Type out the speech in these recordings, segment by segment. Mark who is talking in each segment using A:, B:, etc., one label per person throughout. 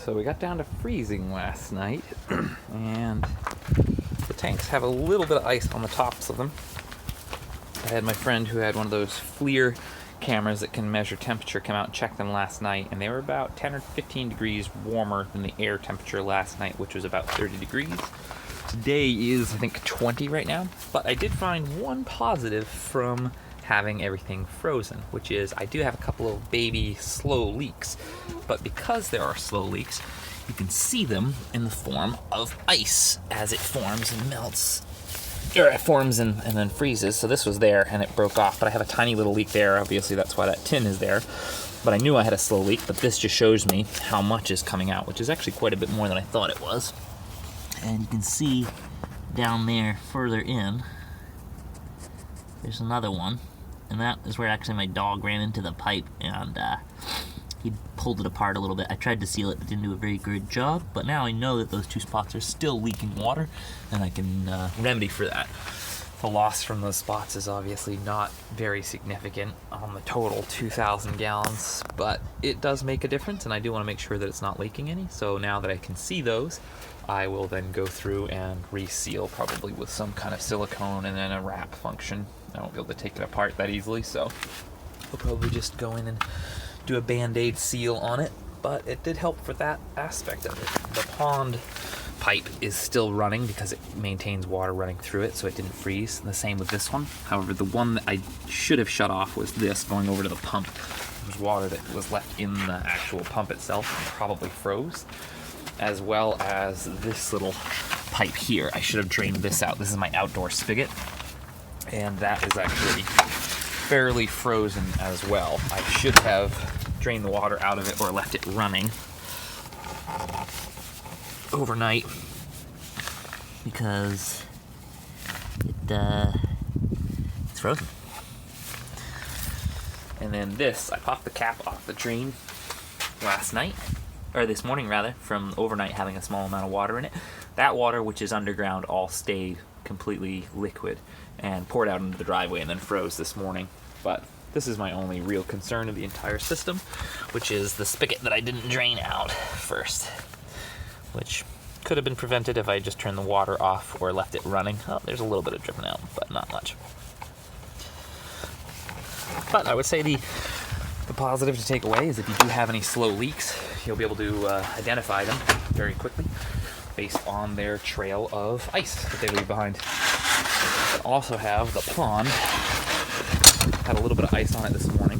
A: So we got down to freezing last night, and the tanks have a little bit of ice on the tops of them. I had my friend who had one of those FLIR cameras that can measure temperature come out and check them last night, and they were about 10 or 15 degrees warmer than the air temperature last night, which was about 30 degrees. Today is, I think, 20 right now, but I did find one positive from having everything frozen, which is I do have a couple of baby slow leaks, but because there are slow leaks, you can see them in the form of ice as it forms and melts, or it forms and then freezes. So this was there and it broke off, but I have a tiny little leak there. Obviously that's why that tin is there, but I knew I had a slow leak, but this just shows me how much is coming out, which is actually quite a bit more than I thought it was. And you can see down there further in, there's another one. And that is where actually my dog ran into the pipe and he pulled it apart a little bit. I tried to seal it, but didn't do a very good job. But now I know that those two spots are still leaking water, and I can remedy for that. The loss from those spots is obviously not very significant on the total 2,000 gallons, but it does make a difference, and I do want to make sure that it's not leaking any. So now that I can see those, I will then go through and reseal, probably with some kind of silicone and then a wrap function. I won't be able to take it apart that easily, so we'll probably just go in and do a Band-Aid seal on it, but it did help for that aspect of it. The pond pipe is still running because it maintains water running through it, so it didn't freeze. And the same with this one. However, the one that I should have shut off was this going over to the pump. There was water that was left in the actual pump itself and probably froze, as well as this little pipe here. I should have drained this out. This is my outdoor spigot, and that is actually fairly frozen as well. I should have drained the water out of it or left it running overnight because it's frozen. And then this, I popped the cap off the drain last night, or this morning rather, from overnight having a small amount of water in it. That water, which is underground, all stayed completely liquid and poured out into the driveway and then froze this morning. But this is my only real concern of the entire system, which is the spigot that I didn't drain out first, which could have been prevented if I just turned the water off or left it running. Oh, there's a little bit of dripping out, but not much. But I would say the positive to take away is if you do have any slow leaks, you'll be able to identify them very quickly based on their trail of ice that they leave behind. I also have the pond. Had a little bit of ice on it this morning.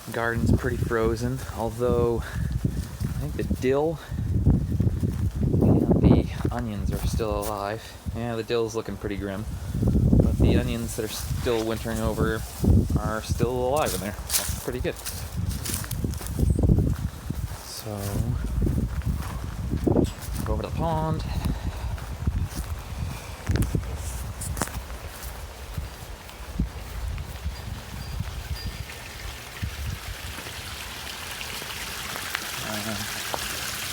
A: The garden's pretty frozen, although I think the dill and the onions are still alive. Yeah, the dill's looking pretty grim, but the onions that are still wintering over are still alive in there. That's pretty good. So, go over to the pond.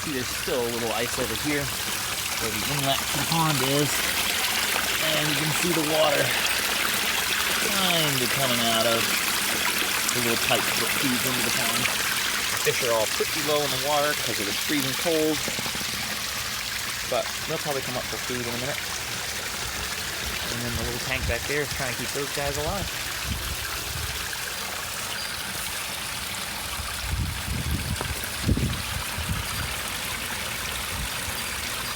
A: See, there's still a little ice over here where the inlet to the pond is, and you can see the water kind of coming out of the little pipe that feeds into the pond. The fish are all pretty low in the water because it was freezing cold, but they'll probably come up for food in a minute. And then the little tank back there is trying to keep those guys alive.